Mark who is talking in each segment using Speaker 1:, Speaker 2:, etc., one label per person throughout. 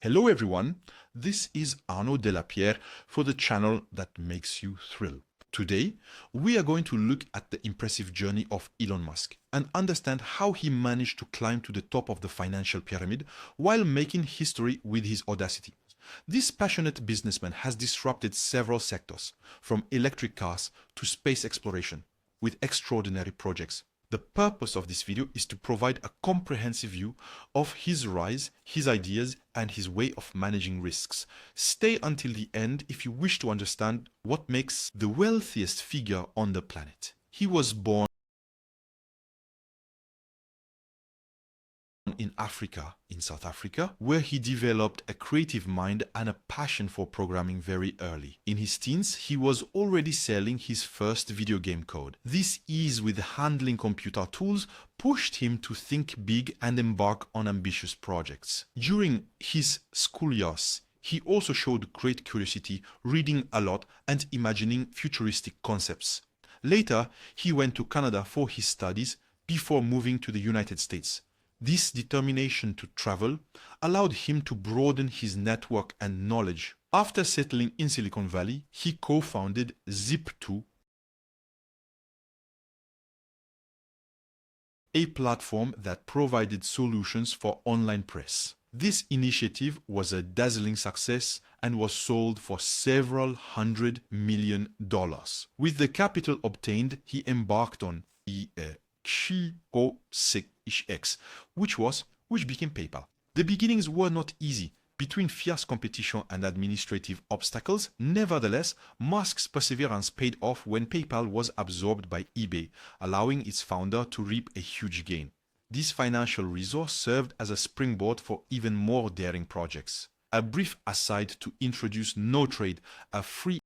Speaker 1: Hello everyone, this is Arnaud Delapierre for the channel that makes you thrill. Today, we are going to look at the impressive journey of Elon Musk and understand how he managed to climb to the top of the financial pyramid while making history with his audacity. This passionate businessman has disrupted several sectors, from electric cars to space exploration, with extraordinary projects. The purpose of this video is to provide a comprehensive view of his rise, his ideas, and his way of managing risks. Stay until the end if you wish to understand what makes the wealthiest figure on the planet. He was born in Africa, in South Africa, where he developed a creative mind and a passion for programming very early. In his teens, he was already selling his first video game code. This ease with handling computer tools pushed him to think big and embark on ambitious projects. During his school years, he also showed great curiosity, reading a lot and imagining futuristic concepts. Later, he went to Canada for his studies before moving to the United States. This determination to travel allowed him to broaden his network and knowledge. After settling in Silicon Valley, he co-founded Zip2, a platform that provided solutions for online press. This initiative was a dazzling success and was sold for several $100 million. With the capital obtained, he embarked on SpaceX, which became PayPal. The beginnings were not easy. Between fierce competition and administrative obstacles, nevertheless, Musk's perseverance paid off when PayPal was absorbed by eBay, allowing its founder to reap a huge gain. This financial resource served as a springboard for even more daring projects. A brief aside to introduce Notrade, a free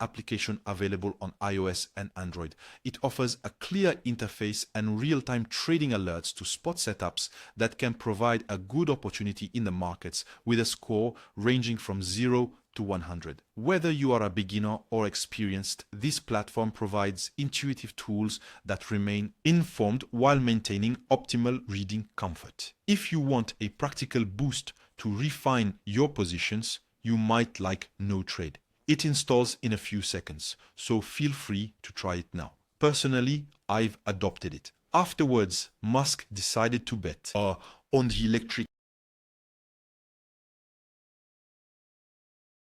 Speaker 1: application available on iOS and Android. It offers a clear interface and real-time trading alerts to spot setups that can provide a good opportunity in the markets with a score ranging from 0 to 100. Whether you are a beginner or experienced, this platform provides intuitive tools that remain informed while maintaining optimal reading comfort. If you want a practical boost to refine your positions, you might like Notrade. It installs in a few seconds, so feel free to try it now. Personally, I've adopted it. Afterwards, Musk decided to bet on the electric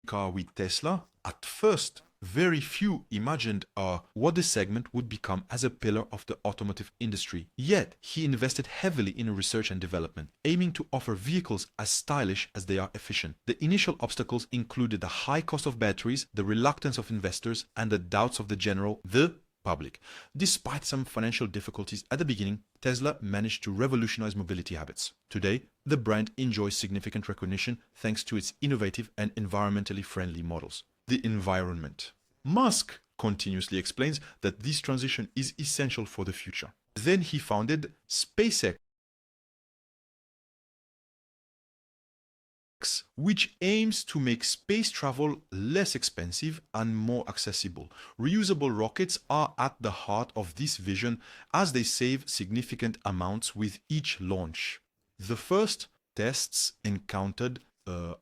Speaker 1: car with Tesla. At first, very few imagined what the segment would become as a pillar of the automotive industry. Yet, he invested heavily in research and development, aiming to offer vehicles as stylish as they are efficient. The initial obstacles included the high cost of batteries, the reluctance of investors, and the doubts of the public. Despite some financial difficulties at the beginning, Tesla managed to revolutionize mobility habits. Today, the brand enjoys significant recognition thanks to its innovative and environmentally friendly models. The environment. Musk continuously explains that this transition is essential for the future. Then he founded SpaceX, which aims to make space travel less expensive and more accessible. Reusable rockets are at the heart of this vision as they save significant amounts with each launch. The first tests encountered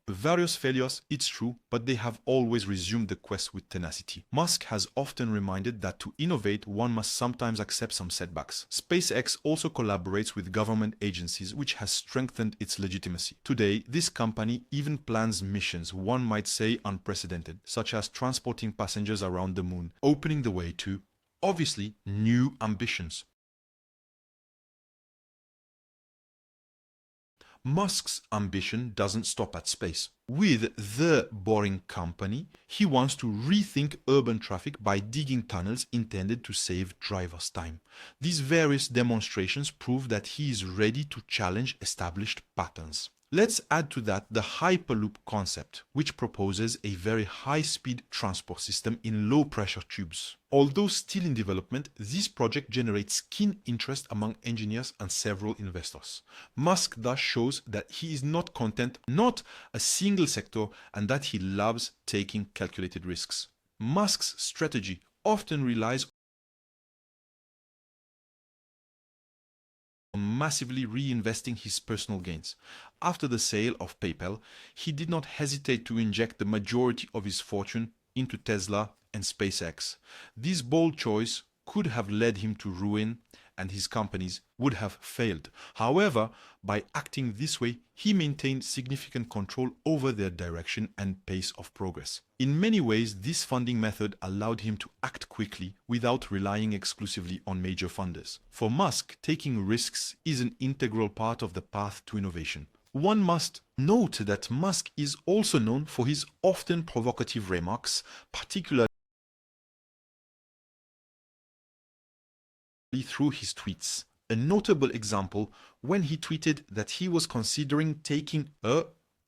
Speaker 1: various failures, it's true, but they have always resumed the quest with tenacity. Musk has often reminded that to innovate, one must sometimes accept some setbacks. SpaceX also collaborates with government agencies, which has strengthened its legitimacy. Today, this company even plans missions, one might say unprecedented, such as transporting passengers around the moon, opening the way to, obviously, new ambitions. Musk's ambition doesn't stop at space. With The Boring Company, he wants to rethink urban traffic by digging tunnels intended to save drivers' time. These various demonstrations prove that he is ready to challenge established patterns. Let's add to that the Hyperloop concept, which proposes a very high-speed transport system in low-pressure tubes. Although still in development, this project generates keen interest among engineers and several investors. Musk thus shows that he is not content, not a single sector, and that he loves taking calculated risks. Musk's strategy often relies on massively reinvesting his personal gains. After the sale of PayPal, he did not hesitate to inject the majority of his fortune into Tesla and SpaceX. This bold choice could have led him to ruin, and his companies would have failed. However, by acting this way, he maintained significant control over their direction and pace of progress. In many ways, this funding method allowed him to act quickly without relying exclusively on major funders. For Musk, taking risks is an integral part of the path to innovation. One must note that Musk is also known for his often provocative remarks, particularly through his tweets. A notable example when he tweeted that he was considering taking a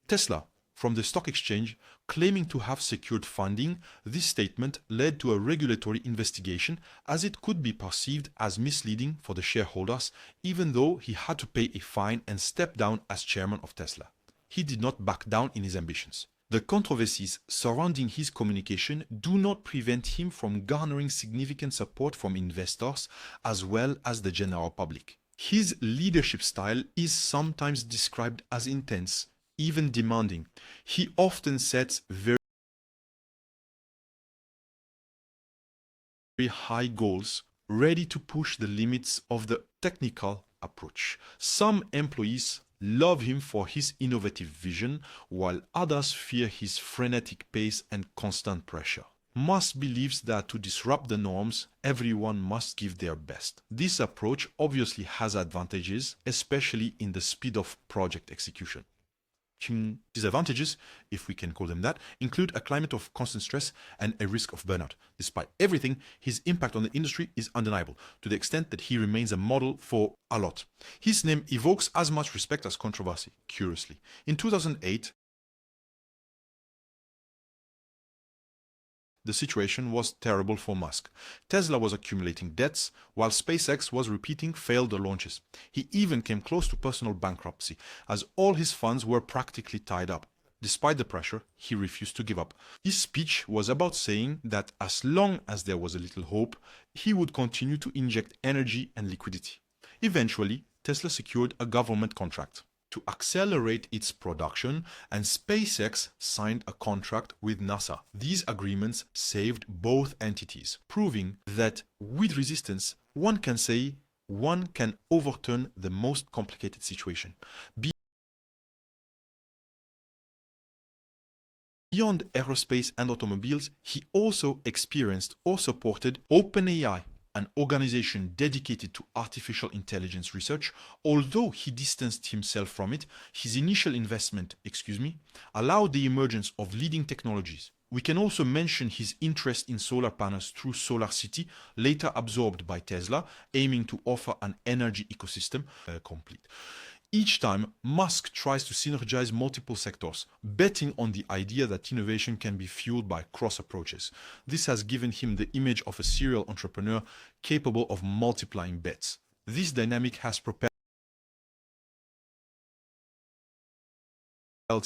Speaker 1: Tesla from the stock exchange, claiming to have secured funding. This statement led to a regulatory investigation as it could be perceived as misleading for the shareholders, even though he had to pay a fine and step down as chairman of Tesla. He did not back down in his ambitions. The controversies surrounding his communication do not prevent him from garnering significant support from investors as well as the general public. His leadership style is sometimes described as intense, even demanding. He often sets very high goals, ready to push the limits of the technical approach. Some employees love him for his innovative vision, while others fear his frenetic pace and constant pressure. Musk believes that to disrupt the norms, everyone must give their best. This approach obviously has advantages, especially in the speed of project execution. Disadvantages, if we can call them that, include a climate of constant stress and a risk of burnout. Despite everything, his impact on the industry is undeniable, to the extent that he remains a model for a lot. His name evokes as much respect as controversy, curiously. In 2008, the situation was terrible for Musk. Tesla was accumulating debts, while SpaceX was repeating failed launches. He even came close to personal bankruptcy, as all his funds were practically tied up. Despite the pressure, he refused to give up. His speech was about saying that as long as there was a little hope, he would continue to inject energy and liquidity. Eventually, Tesla secured a government contract to accelerate its production, and SpaceX signed a contract with NASA. These agreements saved both entities, proving that with resistance, one can say one can overturn the most complicated situation. Beyond aerospace and automobiles, he also experienced or supported OpenAI, an organization dedicated to artificial intelligence research. Although he distanced himself from it, his initial investment, allowed the emergence of leading technologies. We can also mention his interest in solar panels through SolarCity, later absorbed by Tesla, aiming to offer an energy ecosystem complete. Each time, Musk tries to synergize multiple sectors, betting on the idea that innovation can be fueled by cross approaches. This has given him the image of a serial entrepreneur capable of multiplying bets. This dynamic has propelled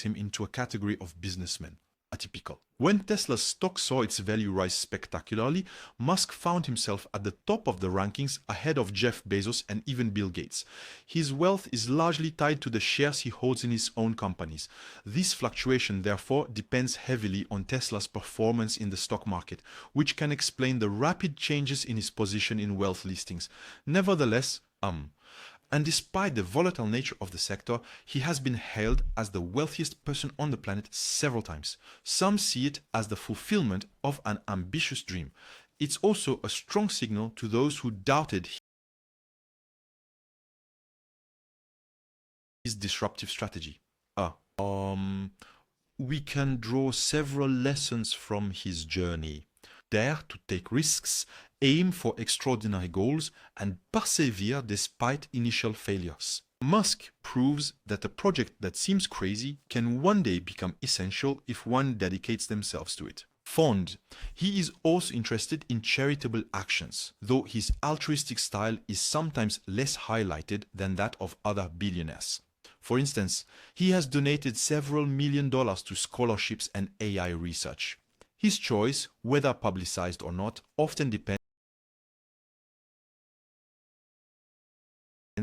Speaker 1: him into a category of businessmen. Atypical. When Tesla's stock saw its value rise spectacularly, Musk found himself at the top of the rankings ahead of Jeff Bezos and even Bill Gates. His wealth is largely tied to the shares he holds in his own companies. This fluctuation, therefore, depends heavily on Tesla's performance in the stock market, which can explain the rapid changes in his position in wealth listings. Nevertheless, and despite the volatile nature of the sector, he has been hailed as the wealthiest person on the planet several times. Some see it as the fulfillment of an ambitious dream. It's also a strong signal to those who doubted his disruptive strategy. We can draw several lessons from his journey. Dare to take risks, aim for extraordinary goals, and persevere despite initial failures. Musk proves that a project that seems crazy can one day become essential if one dedicates themselves to it. Fond. He is also interested in charitable actions, though his altruistic style is sometimes less highlighted than that of other billionaires. For instance, he has donated several $1 million to scholarships and AI research. His choice, whether publicized or not, often depends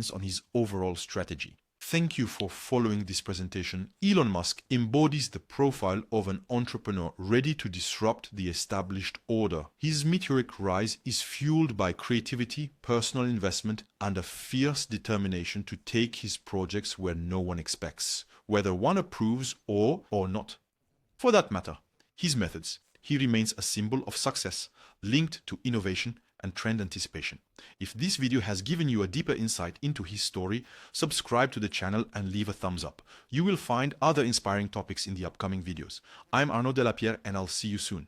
Speaker 1: depends on his overall strategy. Thank you for following this presentation. Elon Musk embodies the profile of an entrepreneur ready to disrupt the established order. His meteoric rise is fueled by creativity, personal investment, and a fierce determination to take his projects where no one expects, whether one approves or not. For that matter, his methods. He remains a symbol of success, linked to innovation and trend anticipation. If this video has given you a deeper insight into his story, subscribe to the channel and leave a thumbs up. You will find other inspiring topics in the upcoming videos. I'm Arnaud Delapierre and I'll see you soon.